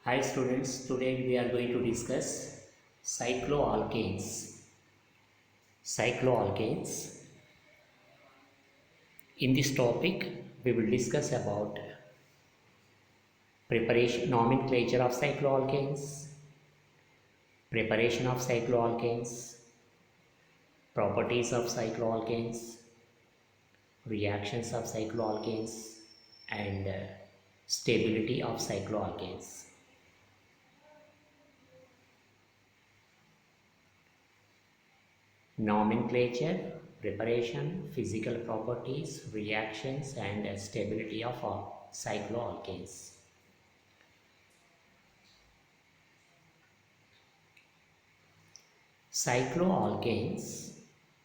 Hi students, today we are going to discuss cycloalkanes. Cycloalkanes. In this topic, we will discuss about preparation, nomenclature of cycloalkanes, preparation of cycloalkanes, properties of cycloalkanes, reactions of cycloalkanes, and stability of cycloalkanes. Nomenclature, preparation, physical properties, reactions, and stability of cycloalkanes. Cycloalkanes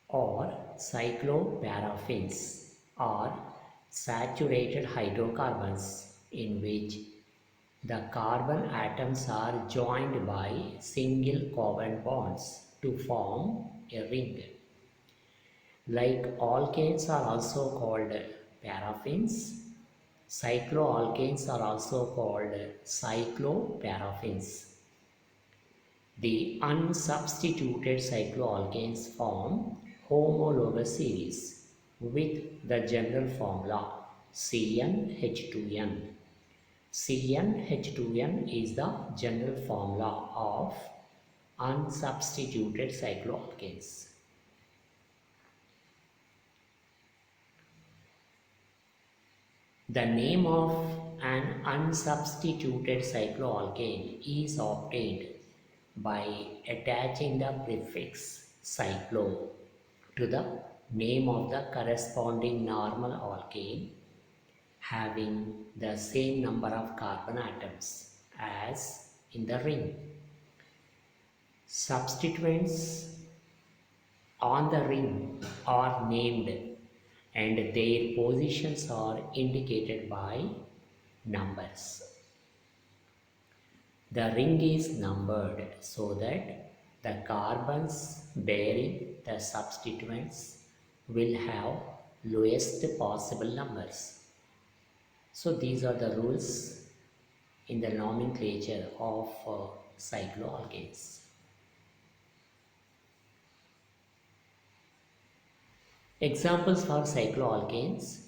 or cycloparaffins are saturated hydrocarbons in which the carbon atoms are joined by single covalent bonds to form a ring. Like alkanes are also called paraffins, cycloalkanes are also called cycloparaffins. The unsubstituted cycloalkanes form homologous series with the general formula CnH2n. CnH2n is the general formula of unsubstituted cycloalkanes. The name of an unsubstituted cycloalkane is obtained by attaching the prefix cyclo to the name of the corresponding normal alkane having the same number of carbon atoms as in the ring. Substituents on the ring are named and their positions are indicated by numbers. The ring is numbered so that the carbons bearing the substituents will have lowest possible numbers. So these are the rules in the nomenclature of cycloalkanes. Examples for cycloalkanes.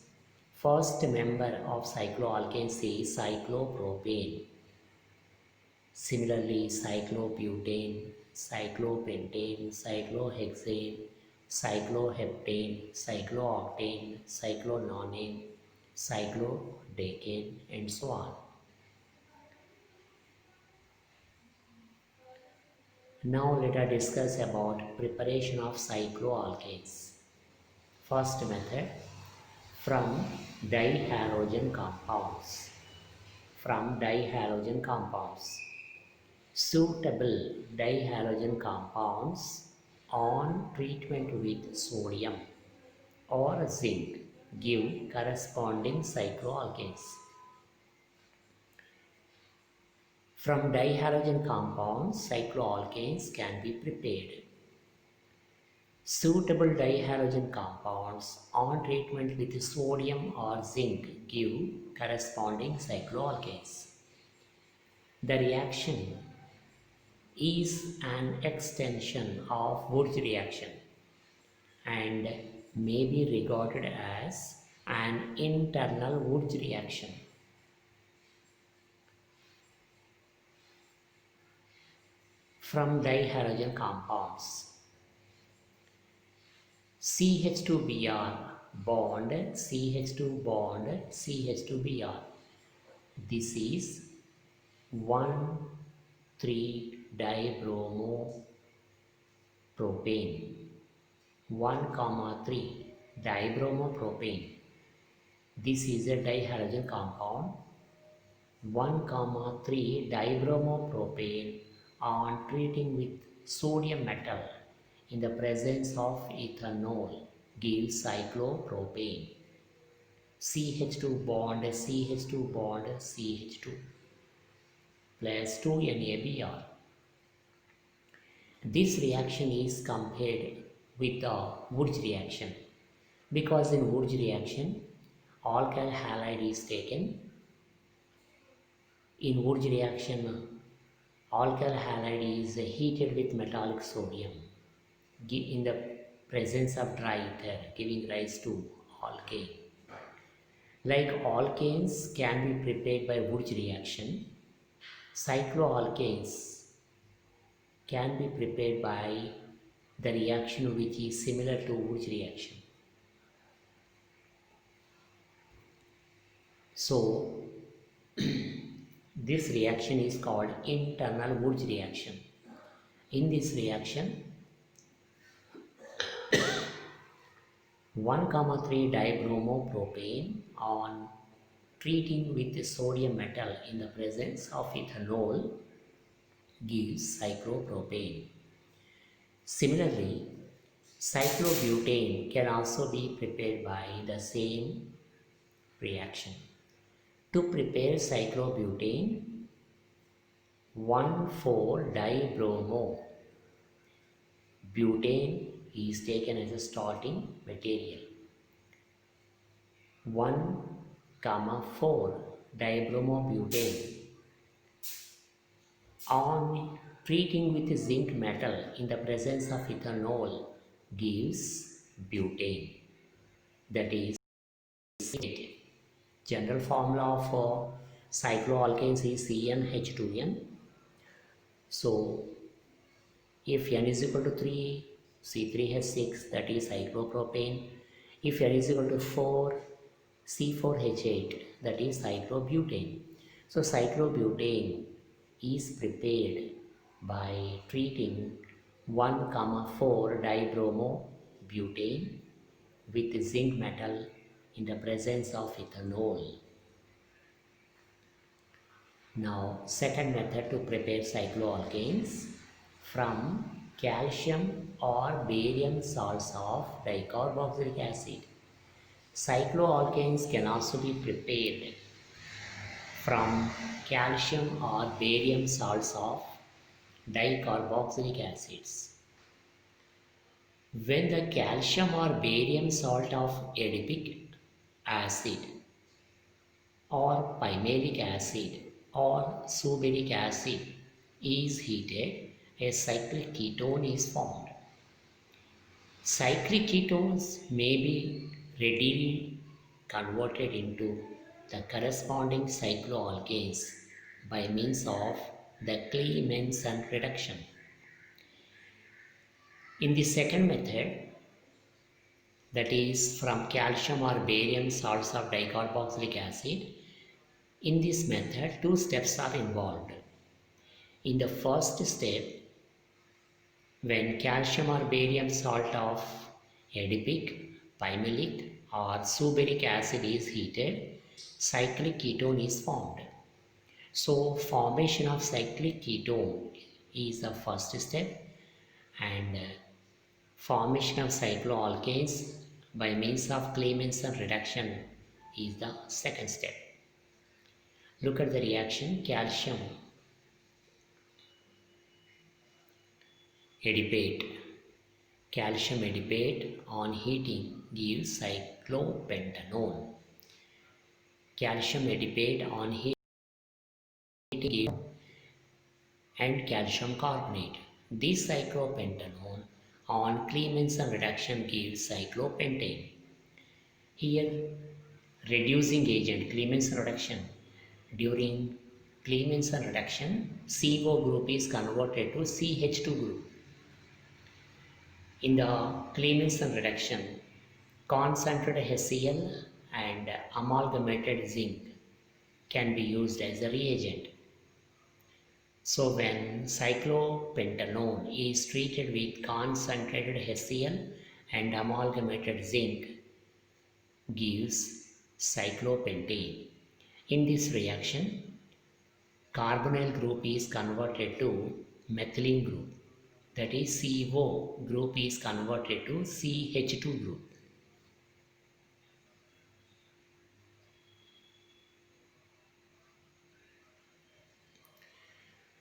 First member of cycloalkanes is cyclopropane. Similarly, cyclobutane, cyclopentane, cyclohexane, cycloheptane, cyclooctane, cyclononane, cyclodecane, and so on. Now let us discuss about preparation of cycloalkanes. First method, from dihalogen compounds. From dihalogen compounds. Suitable dihalogen compounds on treatment with sodium or zinc give corresponding cycloalkanes. From dihalogen compounds, cycloalkanes can be prepared. Suitable dihalogen compounds on treatment with sodium or zinc give corresponding cycloalkanes. The reaction is an extension of Wurtz reaction and may be regarded as an internal Wurtz reaction. From dihalogen compounds, CH2Br bond CH2 bond CH2Br. This is 1,3-dibromopropane. 1,3-dibromopropane. This is a dihalogen compound. 1,3-dibromopropane on treating with sodium metal in the presence of ethanol gives cyclopropane. CH2 bond CH2 bond CH2 plus 2NaBr. This reaction is compared with the Wurtz reaction because in Wurtz reaction alkyl halide is taken. In Wurtz reaction, alkyl halide is heated with metallic sodium in the presence of dry ether, giving rise to alkane. Like alkanes can be prepared by Wurtz reaction, cycloalkanes can be prepared by the reaction which is similar to Wurtz reaction. So, this reaction is called internal Wurtz reaction. In this reaction, 1,3 dibromopropane on treating with sodium metal in the presence of ethanol gives cyclopropane. Similarly, cyclobutane can also be prepared by the same reaction. To prepare cyclobutane, 1,4-dibromo butane is taken as a starting material. 1,4-dibromobutane on treating with zinc metal in the presence of ethanol gives butane. That is, general formula for cycloalkanes is CnH2n. So, if n is equal to 3, C3H6, that is cyclopropane. If n is equal to 4, C4H8, that is cyclobutane. So, cyclobutane is prepared by treating 1,4-dibromobutane with zinc metal in the presence of ethanol. Now, second method to prepare cycloalkanes from calcium or barium salts of dicarboxylic acid. Cycloalkanes can also be prepared from calcium or barium salts of dicarboxylic acids. When the calcium or barium salt of adipic acid or pimalic acid or subearic acid is heated, a cyclic ketone is formed. Cyclic ketones may be readily converted into the corresponding cycloalkanes by means of the Clemmensen reduction. In the second method, that is from calcium or barium salts of dicarboxylic acid, in this method, two steps are involved. In the first step, when calcium or barium salt of adipic, pimalic or subearic acid is heated, cyclic ketone is formed. So, formation of cyclic ketone is the first step, and formation of cycloalkanes by means of Clemmensen reduction is the second step. Look at the reaction. Calcium adipate. Calcium adipate on heating gives cyclopentanone. Calcium adipate on heating gives and calcium carbonate. This cyclopentanone on Clemmensen reduction gives cyclopentane. Here, reducing agent Clemmensen reduction. During Clemmensen reduction, CO group is converted to CH2 group. In the Clemmensen reduction, concentrated HCl and amalgamated zinc can be used as a reagent. So when cyclopentanone is treated with concentrated HCl and amalgamated zinc gives cyclopentane. In this reaction, carbonyl group is converted to methylene group. That is, CO group is converted to CH2 group.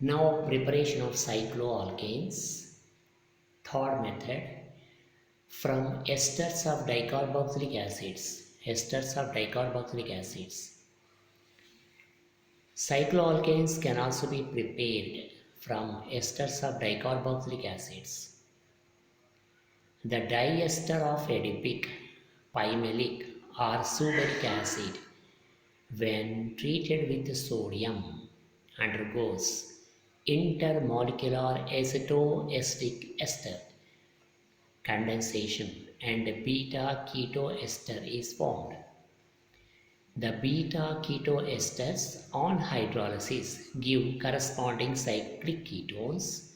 Now, preparation of cycloalkanes. Third method, from esters of dicarboxylic acids. Esters of dicarboxylic acids. Cycloalkanes can also be prepared from esters of dicarboxylic acids. The diester of adipic, pymalic, or suberik acid, when treated with sodium, undergoes intermolecular acetoestic ester condensation and beta ketoester is formed. The beta ketoesters on hydrolysis give corresponding cyclic ketones.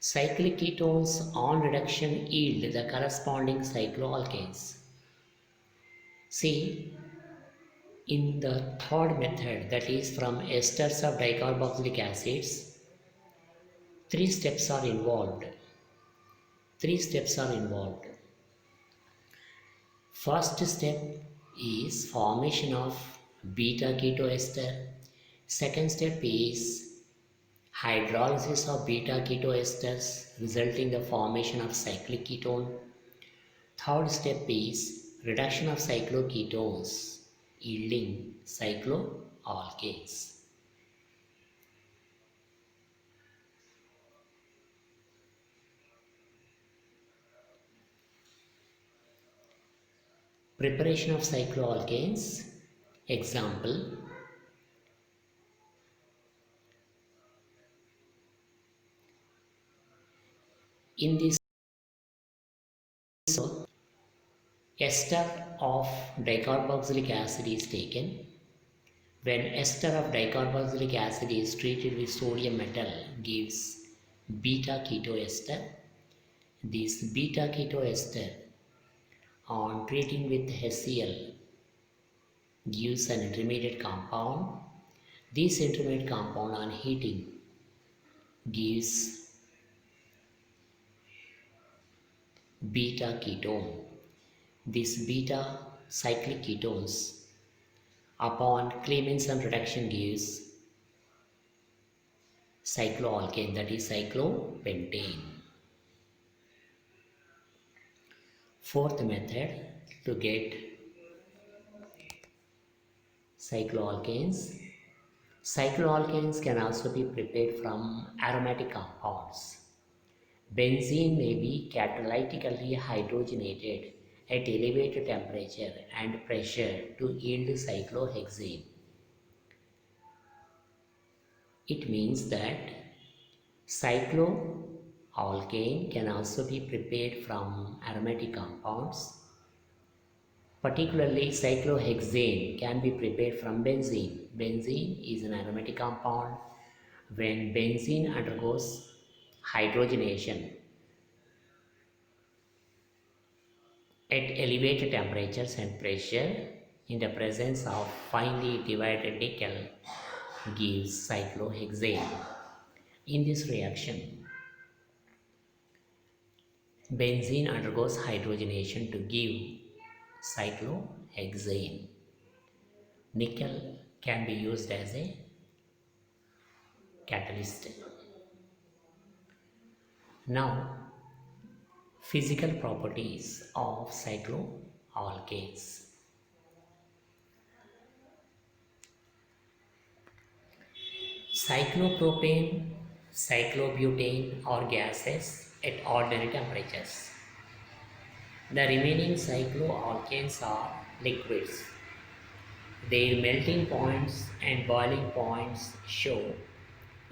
Cyclic ketones on reduction yield the corresponding cycloalkanes. See, in the third method, that is from esters of dicarboxylic acids, three steps are involved. Three steps are involved. First step is formation of beta ketoester. Second step is hydrolysis of beta ketoesters resulting in the formation of cyclic ketone. Third step is reduction of cycloketones yielding cycloalkanes. Preparation of cycloalkanes. Example, in this ester of dicarboxylic acid is taken. When ester of dicarboxylic acid is treated with sodium metal gives beta ketoester. This beta ketoester on treating with HCl gives an intermediate compound. This intermediate compound on heating gives beta ketone. This beta cyclic ketones upon Clemmensen reduction gives cycloalkane, that is cyclopentane. Fourth method to get cycloalkanes. Cycloalkanes can also be prepared from aromatic compounds. Benzene may be catalytically hydrogenated at elevated temperature and pressure to yield cyclohexane. It means that cycloalkane can also be prepared from aromatic compounds. Particularly, cyclohexane can be prepared from benzene. Benzene is an aromatic compound. When benzene undergoes hydrogenation at elevated temperatures and pressure in the presence of finely divided nickel gives cyclohexane. In this reaction, benzene undergoes hydrogenation to give cyclohexane. Nickel can be used as a catalyst. Now, physical properties of cycloalkanes. Cyclopropane, cyclobutane are gases at ordinary temperatures. The remaining cycloalkanes are liquids. Their melting points and boiling points show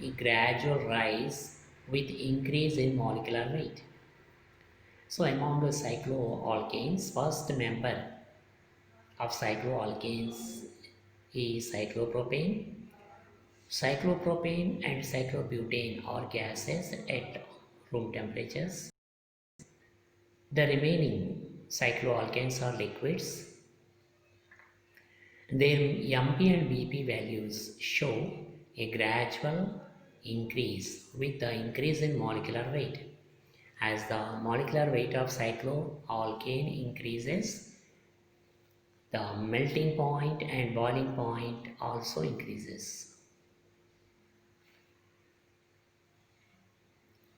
a gradual rise with increase in molecular weight. So among the cycloalkanes, first member of cycloalkanes is cyclopropane. Cyclopropane and cyclobutane are gases at room temperatures. The remaining cycloalkanes are liquids. Their MP and BP values show a gradual increase with the increase in molecular weight. As the molecular weight of cycloalkane increases, the melting point and boiling point also increases.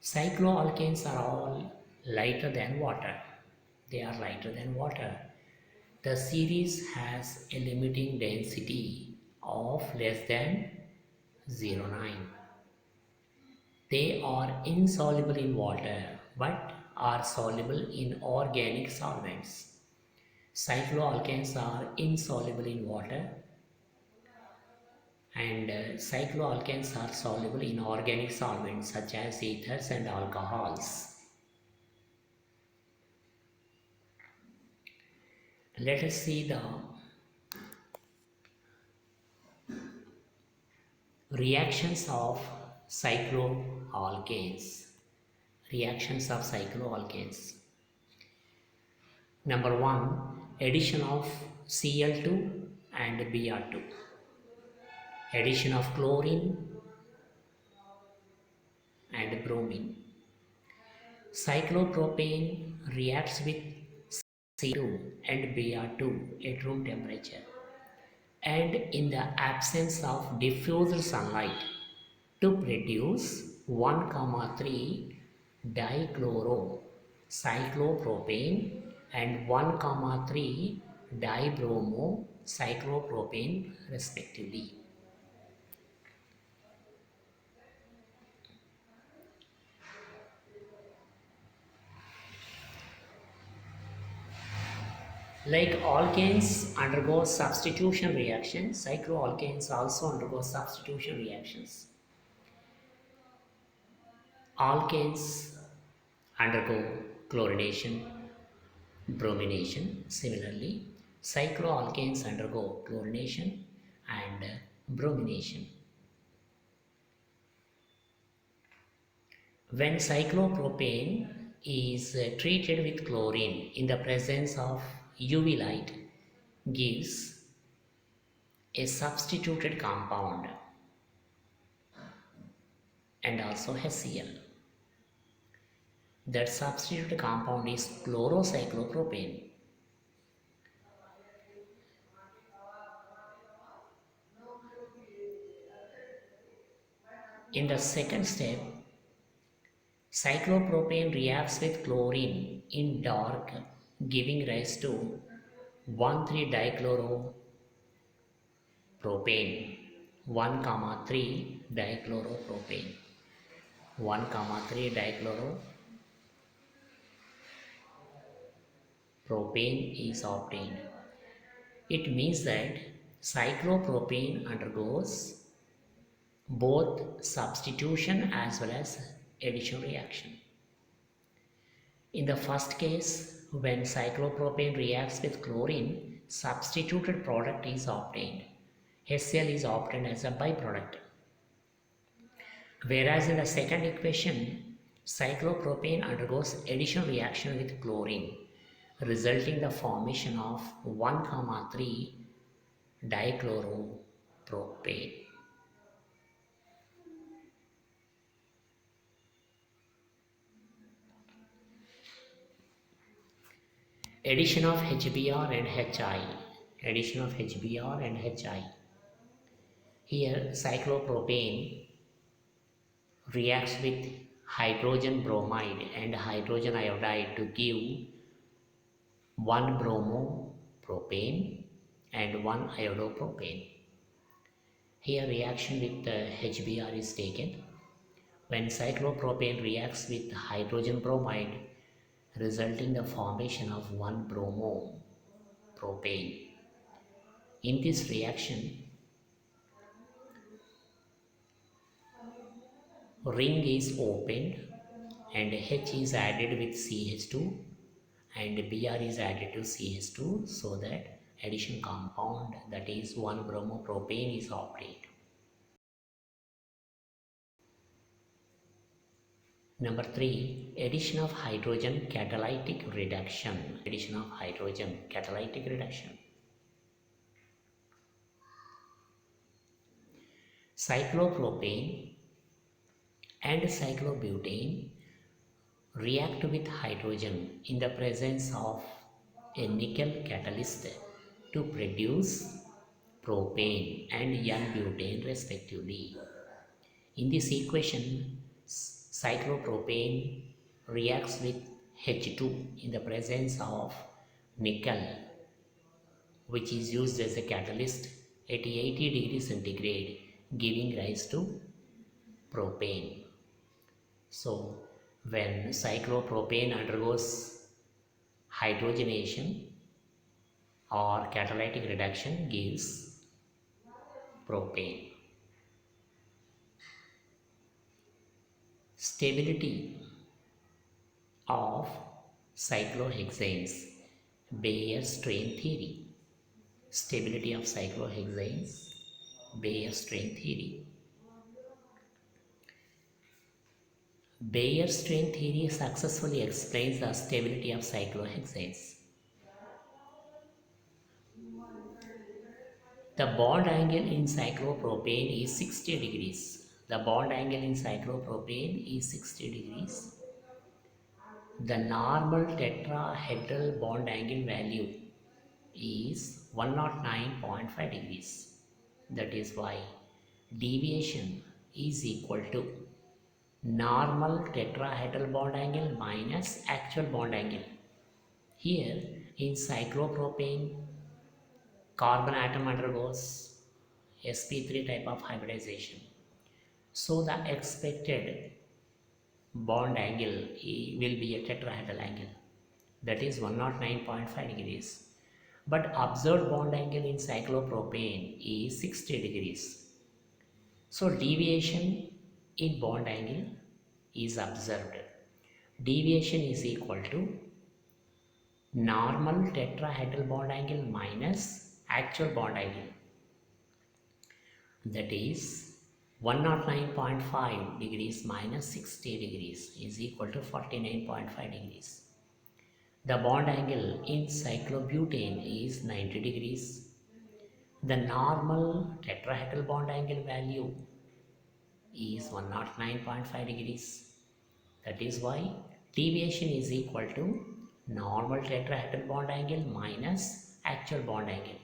Cycloalkanes are all lighter than water. They are lighter than water. The series has a limiting density of less than 09. They are insoluble in water but are soluble in organic solvents. Cycloalkanes are insoluble in water and cycloalkanes are soluble in organic solvents such as ethers and alcohols. Let us see the reactions of cycloalkanes. Reactions of cycloalkanes. Number 1. Addition of Cl2 and Br2. Addition of chlorine and bromine. Cyclopropane reacts with C2 and Br2 at room temperature and in the absence of diffused sunlight to produce 1,3 dichloro cyclopropane and 1,3 dibromo cyclopropane respectively. Like alkanes undergo substitution reactions, cycloalkanes also undergo substitution reactions. Alkanes undergo chlorination, bromination. Similarly, cycloalkanes undergo chlorination and bromination. When cyclopropane is treated with chlorine in the presence of UV light, gives a substituted compound and also HCl. That substituted compound is chlorocyclopropane. In the second step, cyclopropane reacts with chlorine in dark, giving rise to 1,3-dichloropropane, 1,3-dichloropropane, 1,3-dichloropropane is obtained. It means that cyclopropane undergoes both substitution as well as addition reaction. In the first case, when cyclopropane reacts with chlorine, substituted product is obtained. HCl is obtained as a byproduct. Whereas in the second equation, cyclopropane undergoes addition reaction with chlorine, resulting in the formation of 1,3-dichloropropane. Addition of HBr and HI. Addition of HBr and HI. Here cyclopropane reacts with hydrogen bromide and hydrogen iodide to give 1 bromopropane and 1 iodopropane. Here reaction with HBr is taken. When cyclopropane reacts with hydrogen bromide, resulting in the formation of 1 bromopropane. In this reaction, ring is opened and H is added with CH2 and Br is added to CH2 so that addition compound, that is 1 bromopropane, is obtained. Number 3. Addition of hydrogen catalytic reduction. Addition of hydrogen catalytic reduction. Cyclopropane and cyclobutane react with hydrogen in the presence of a nickel catalyst to produce propane and N-butane respectively. In this equation, cyclopropane reacts with H2 in the presence of nickel, which is used as a catalyst at 80 degrees centigrade, giving rise to propane. So when cyclopropane undergoes hydrogenation or catalytic reduction gives propane. Stability of cyclohexanes, Baeyer strain theory. Stability of cyclohexanes, Baeyer strain theory. Baeyer strain theory successfully explains the stability of cyclohexanes. The bond angle in cyclopropane is 60 degrees. The bond angle in cyclopropane is 60 degrees. The normal tetrahedral bond angle value is 109.5 degrees. That is why deviation is equal to normal tetrahedral bond angle minus actual bond angle. Here in cyclopropane, carbon atom undergoes sp3 type of hybridization. So the expected bond angle will be a tetrahedral angle, that is 109.5 degrees. But observed bond angle in cyclopropane is 60 degrees. So deviation in bond angle is observed. Deviation is equal to normal tetrahedral bond angle minus actual bond angle, that is 109.5 degrees minus 60 degrees is equal to 49.5 degrees. The bond angle in cyclobutane is 90 degrees. The normal tetrahedral bond angle value is 109.5 degrees. That is why deviation is equal to normal tetrahedral bond angle minus actual bond angle.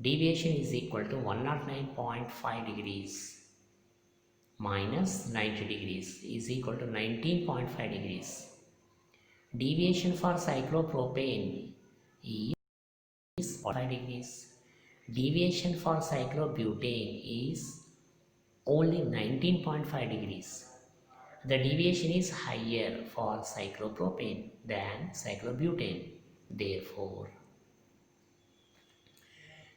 Deviation is equal to 109.5 degrees minus 90 degrees is equal to 19.5 degrees. Deviation for cyclopropane is 45 degrees. Deviation for cyclobutane is only 19.5 degrees. The deviation is higher for cyclopropane than cyclobutane. Therefore,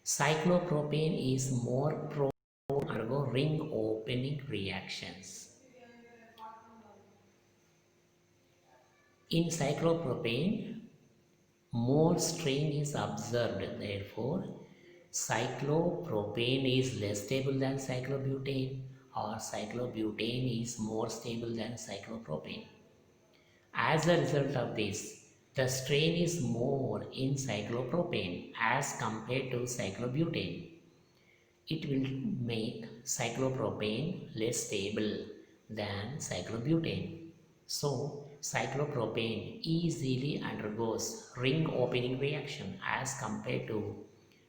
cyclopropane is more prone to undergo ring opening reactions. In cyclopropane, more strain is observed. Therefore, cyclopropane is less stable than cyclobutane, or cyclobutane is more stable than cyclopropane. As a result of this, the strain is more in cyclopropane as compared to cyclobutane. It will make cyclopropane less stable than cyclobutane. So, cyclopropane easily undergoes ring opening reaction as compared to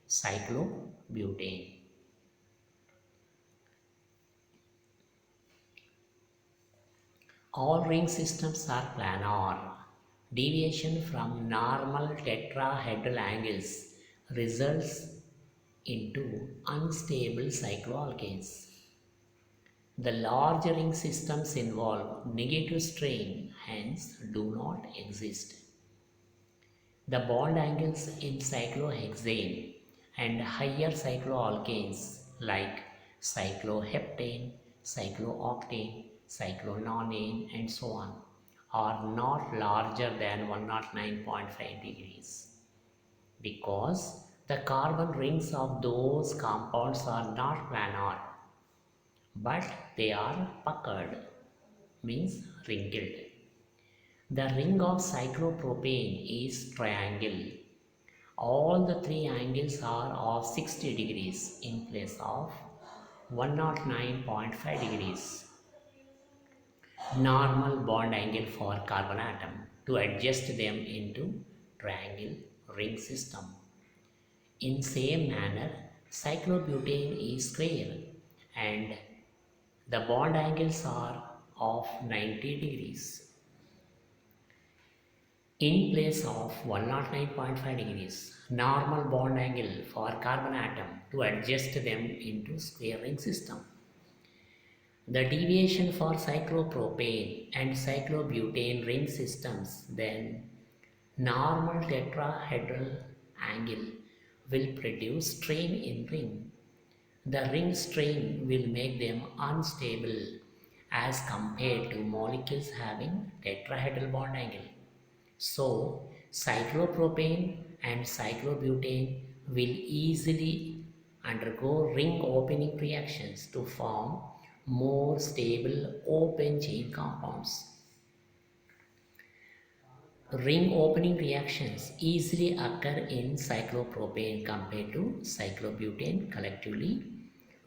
cyclobutane. All ring systems are planar. Deviation from normal tetrahedral angles results into unstable cycloalkanes. The large ring systems involve negative strain, hence do not exist. The bond angles in cyclohexane and higher cycloalkanes like cycloheptane, cyclooctane, cyclononane and so on are not larger than 109.5 degrees because the carbon rings of those compounds are not planar but they are puckered, means wrinkled. The ring of cyclopropane is triangle. All the three angles are of 60 degrees in place of 109.5 degrees. Normal bond angle for carbon atom to adjust them into triangle ring system. In same manner, cyclobutane is square and the bond angles are of 90 degrees. in place of 109.5 degrees normal bond angle for carbon atom to adjust them into square ring system. The deviation for cyclopropane and cyclobutane ring systems then normal tetrahedral angle will produce strain in ring. The ring strain will make them unstable as compared to molecules having tetrahedral bond angle. So, cyclopropane and cyclobutane will easily undergo ring opening reactions to form more stable open chain compounds. Ring opening reactions easily occur in cyclopropane compared to cyclobutane collectively.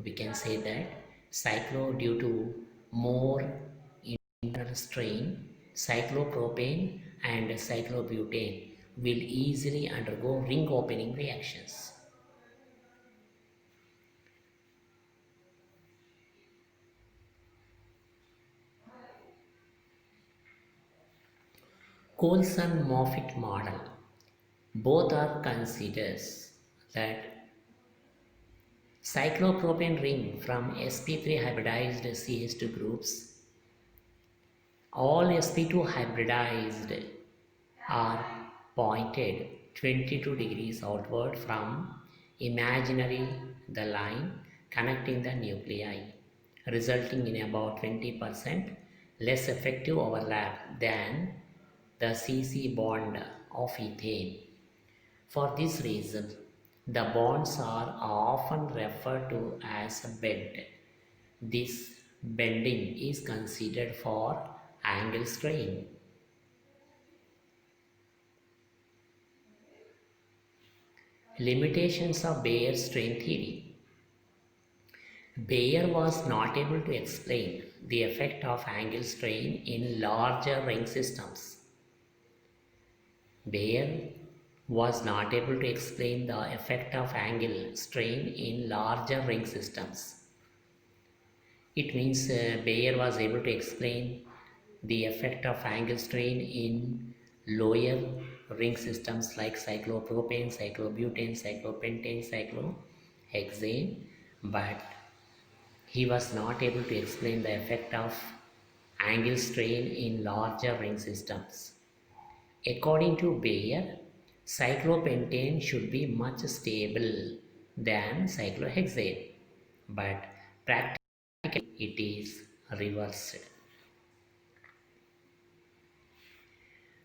We can say that cyclo due to more internal strain, cyclopropane and cyclobutane will easily undergo ring opening reactions. Coulson-Moffitt model. Both are considers that cyclopropane ring from sp3 hybridized CH2 groups. All sp2 hybridized are pointed 22 degrees outward from imaginary the line connecting the nuclei, resulting in about 20% less effective overlap than the CC bond of ethane. For this reason, the bonds are often referred to as bent. This bending is considered for angle strain. Limitations of Baeyer strain theory. Baeyer was not able to explain the effect of angle strain in larger ring systems. Baeyer was not able to explain the effect of angle strain in larger ring systems. It means Baeyer was able to explain the effect of angle strain in lower ring systems like cyclopropane, cyclobutane, cyclopentane, cyclohexane, but he was not able to explain the effect of angle strain in larger ring systems. According to Baeyer, cyclopentane should be much stable than cyclohexane, but practically it is reversed.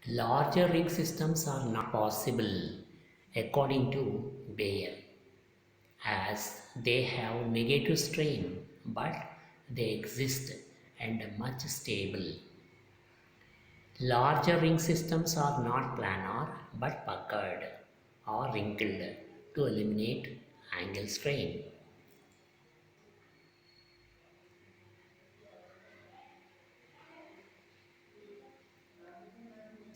Larger ring systems are not possible according to Baeyer as they have negative strain, but they exist and much stable. Larger ring systems are not planar but puckered or wrinkled to eliminate angle strain.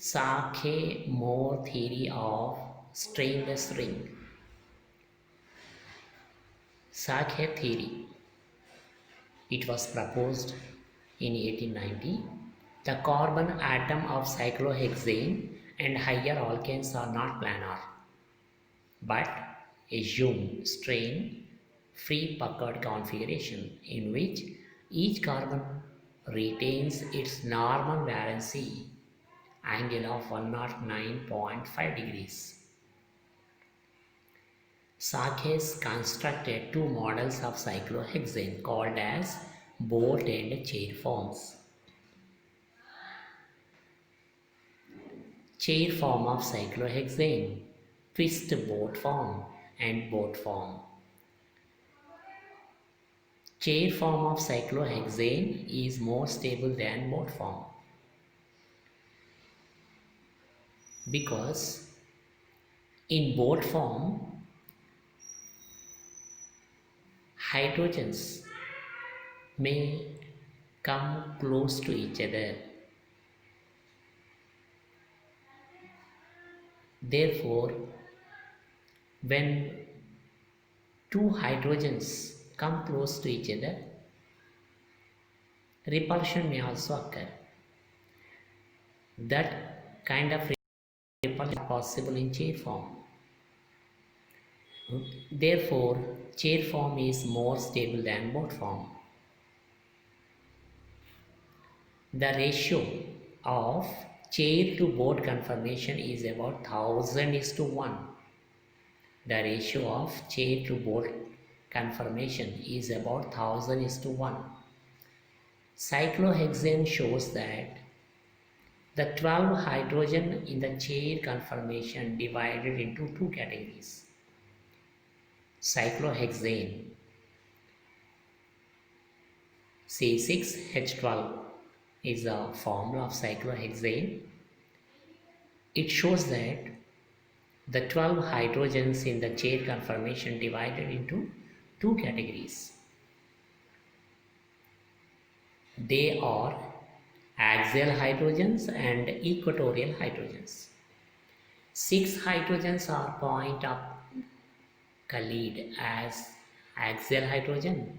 Sake-Moore theory of strainless ring. Sake theory. It was proposed in 1890. The carbon atom of cyclohexane and higher alkanes are not planar, but assume strain-free puckered configuration in which each carbon retains its normal valency angle of 109.5 degrees. Sakes constructed two models of cyclohexane called as bolt and chair forms. Chair form of cyclohexane, twist bolt form and bolt form. Chair form of cyclohexane is more stable than bolt form because in bolt form hydrogens may come close to each other. Therefore, when two hydrogens come close to each other, repulsion may also occur. That kind of repulsion are possible in chair form. Therefore, chair form is more stable than boat form. The ratio of chair to boat conformation is about 1000:1. The ratio of chair to boat conformation is about 1000:1. Cyclohexane shows that the 12 hydrogen in the chair conformation divided into two categories. Cyclohexane C6H12 is the formula of cyclohexane. It shows that the 12 hydrogens in the chain conformation divided into two categories. They are axial hydrogens and equatorial hydrogens. 6 hydrogens are point up colored as axial hydrogen.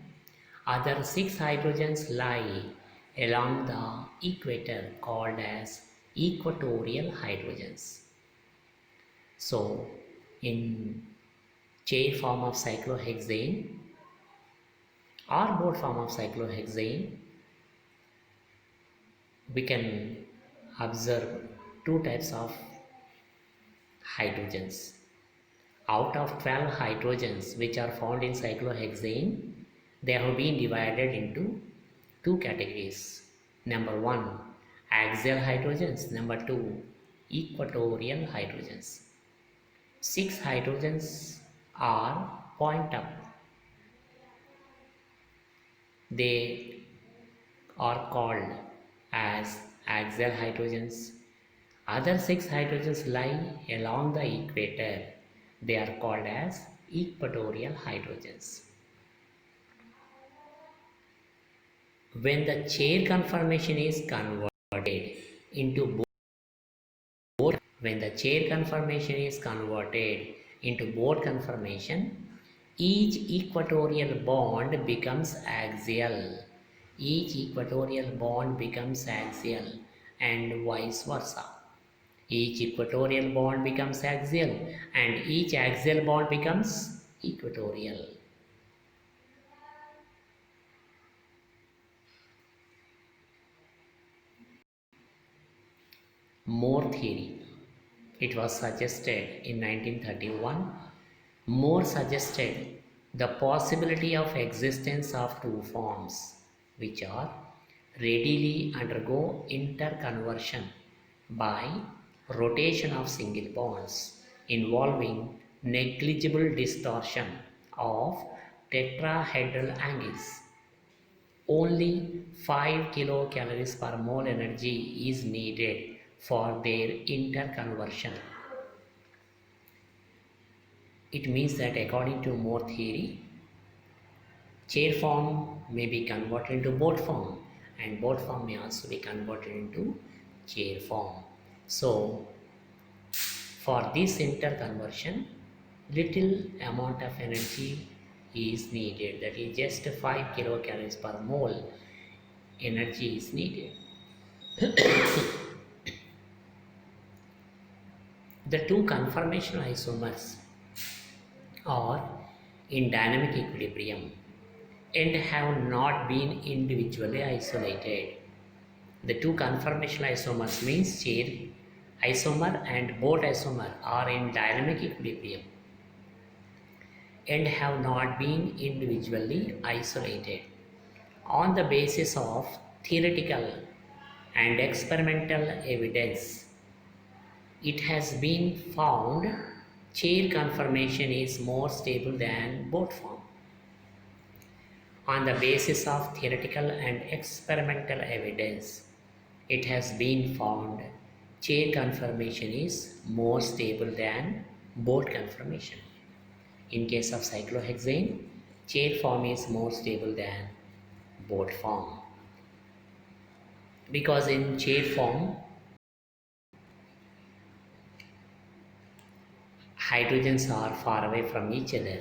Other 6 hydrogens lie along the equator called as equatorial hydrogens. So, in chain form of cyclohexane or boat form of cyclohexane, we can observe two types of hydrogens. Out of 12 hydrogens which are found in cyclohexane, they have been divided into two categories. Number 1, axial hydrogens. Number 2, equatorial hydrogens. 6 hydrogens are point up. They are called as axial hydrogens. Other 6 hydrogens lie along the equator. They are called as equatorial hydrogens. When the chair conformation is converted into boat conformation, each equatorial bond becomes axial. And vice versa. Each equatorial bond becomes axial and each axial bond becomes equatorial. More theory. It was suggested in 1931. More suggested the possibility of existence of two forms which are readily undergo interconversion by rotation of single bonds involving negligible distortion of tetrahedral angles. Only 5 kilocalories per mole energy is needed for their interconversion. It means that according to Moore theory, chair form may be converted into boat form and boat form may also be converted into chair form. So, for this interconversion, little amount of energy is needed, that is just 5 kilocalories per mole energy is needed. The two conformational isomers are in dynamic equilibrium and have not been individually isolated. The two conformational isomers means chair isomer and boat isomer are in dynamic equilibrium and have not been individually isolated. On the basis of theoretical and experimental evidence, it has been found chair conformation is more stable than boat form. On the basis of theoretical and experimental evidence, it has been found chair conformation is more stable than boat conformation. In case of cyclohexane, chair form is more stable than boat form. Because in chair form, hydrogens are far away from each other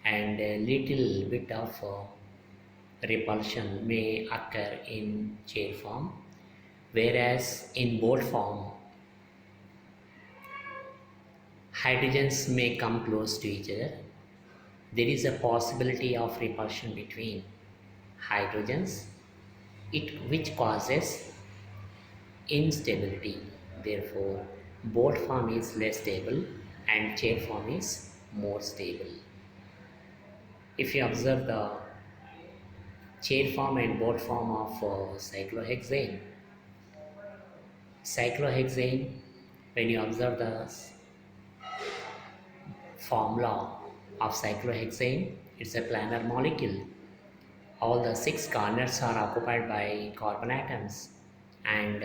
and a little bit of repulsion may occur in chair form, whereas in boat form hydrogens may come close to each other, there is a possibility of repulsion between hydrogens, which causes instability. Therefore, boat form is less stable and chair form is more stable. If you observe the chair form and boat form of cyclohexane, when you observe the formula of cyclohexane, it's a planar molecule. All the six corners are occupied by carbon atoms, and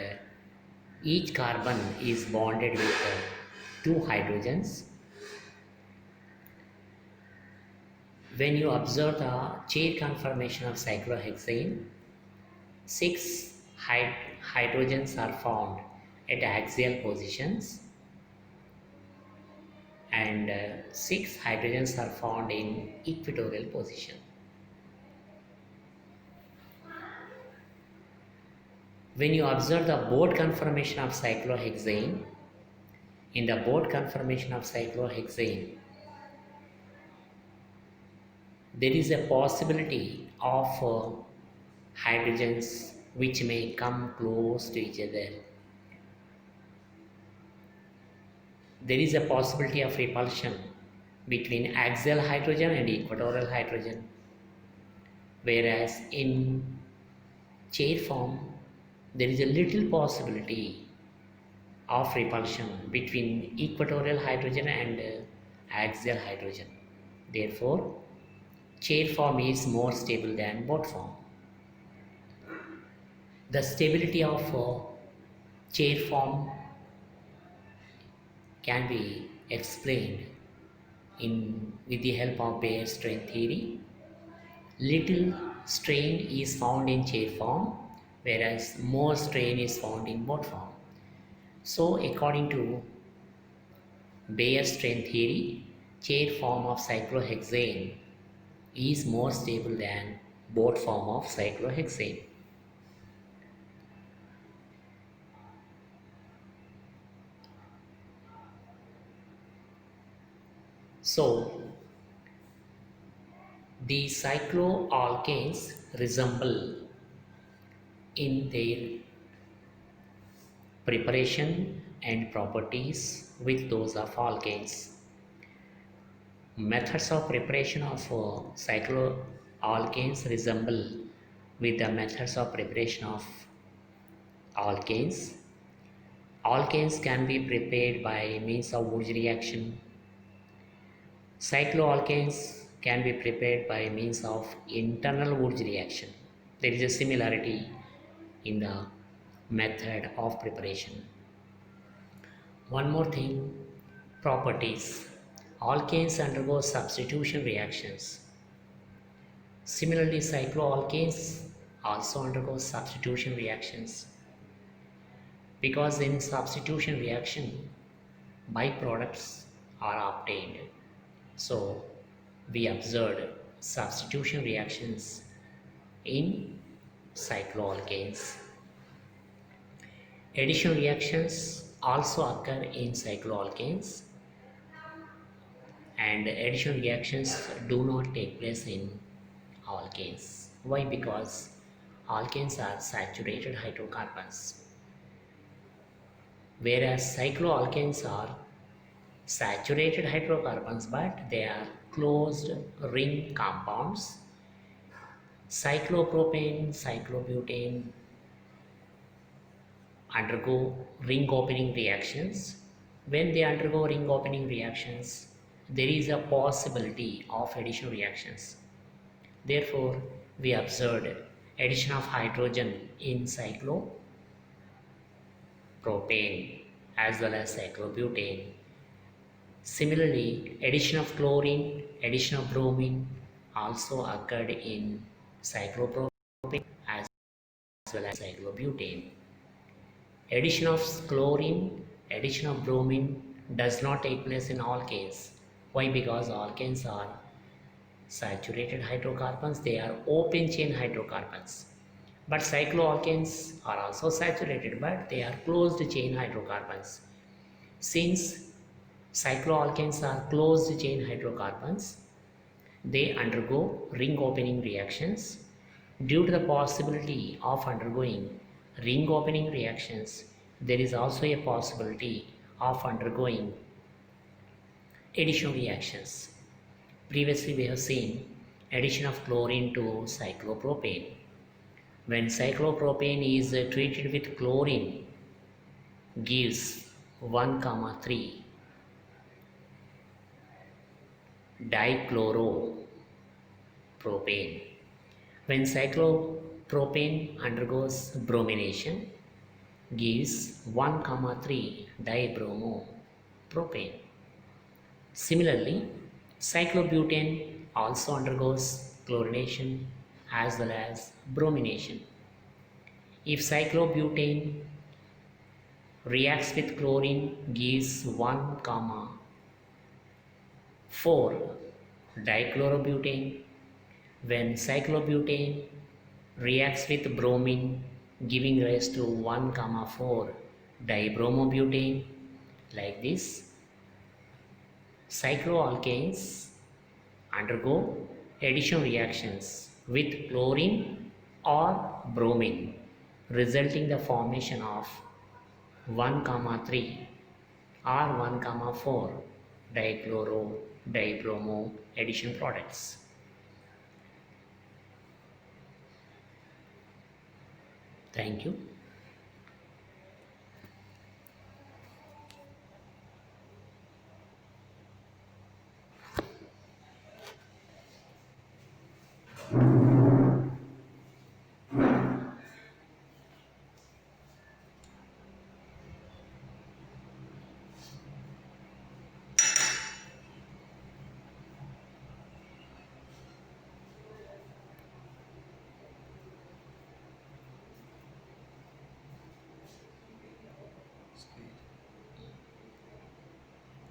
each carbon is bonded with two hydrogens. When you observe the chain conformation of cyclohexane, six hydrogens are found at axial positions, and six hydrogens are found in equatorial position. When you observe the boat conformation of cyclohexane, in the boat conformation of cyclohexane, there is a possibility of hydrogens which may come close to each other. There is a possibility of repulsion between axial hydrogen and equatorial hydrogen, whereas in chair form there is a little possibility of repulsion between equatorial hydrogen and axial hydrogen. Therefore, chair form is more stable than boat form. The stability of chair form can be explained with the help of Bayer's strength theory. Little strain is found in chair form, whereas more strain is found in boat form. So, according to Bayer's strength theory, chair form of cyclohexane is more stable than boat form of cyclohexane. So, the cycloalkanes resemble in their preparation and properties with those of alkanes. Methods of preparation of cycloalkanes resemble with the methods of preparation of alkanes. Alkanes can be prepared by means of Wurtz reaction. Cycloalkanes can be prepared by means of internal Wurtz reaction. There is a similarity in the method of preparation. One more thing, properties. Alkanes undergo substitution reactions. Similarly, cycloalkanes also undergo substitution reactions, because in substitution reaction byproducts are obtained. So we observed substitution reactions in cycloalkanes. Addition reactions also occur in cycloalkanes, and addition reactions do not take place in alkanes. Why? Because alkanes are saturated hydrocarbons, whereas cycloalkanes are saturated hydrocarbons, but they are closed ring compounds. Cyclopropane, cyclobutane undergo ring opening reactions. When they undergo ring opening reactions, there is a possibility of addition reactions. Therefore, we observed addition of hydrogen in cyclopropane as well as cyclobutane. Similarly, addition of chlorine, addition of bromine also occurred in cyclopropane as well as cyclobutane. Addition of chlorine, addition of bromine does not take place in alkanes. Why? Because alkanes are saturated hydrocarbons, they are open chain hydrocarbons. But cycloalkanes are also saturated, but they are closed chain hydrocarbons. Since Cycloalkanes are closed chain hydrocarbons. They undergo ring opening reactions. Due to the possibility of undergoing ring opening reactions, there is also a possibility of undergoing addition reactions. Previously we have seen addition of chlorine to cyclopropane. When cyclopropane is treated with chlorine, gives 1,3 dichloro-propane. When cyclopropane undergoes bromination, gives 1,3 dibromo-propane. Similarly, cyclobutane also undergoes chlorination as well as bromination. If cyclobutane reacts with chlorine, gives 1,4 dichlorobutane. When cyclobutane reacts with bromine, giving rise to 1,4 dibromobutane. Like this, cycloalkanes undergo addition reactions with chlorine or bromine, resulting the formation of 1,3 or 1,4 dichloro dibromo addition products. Thank you.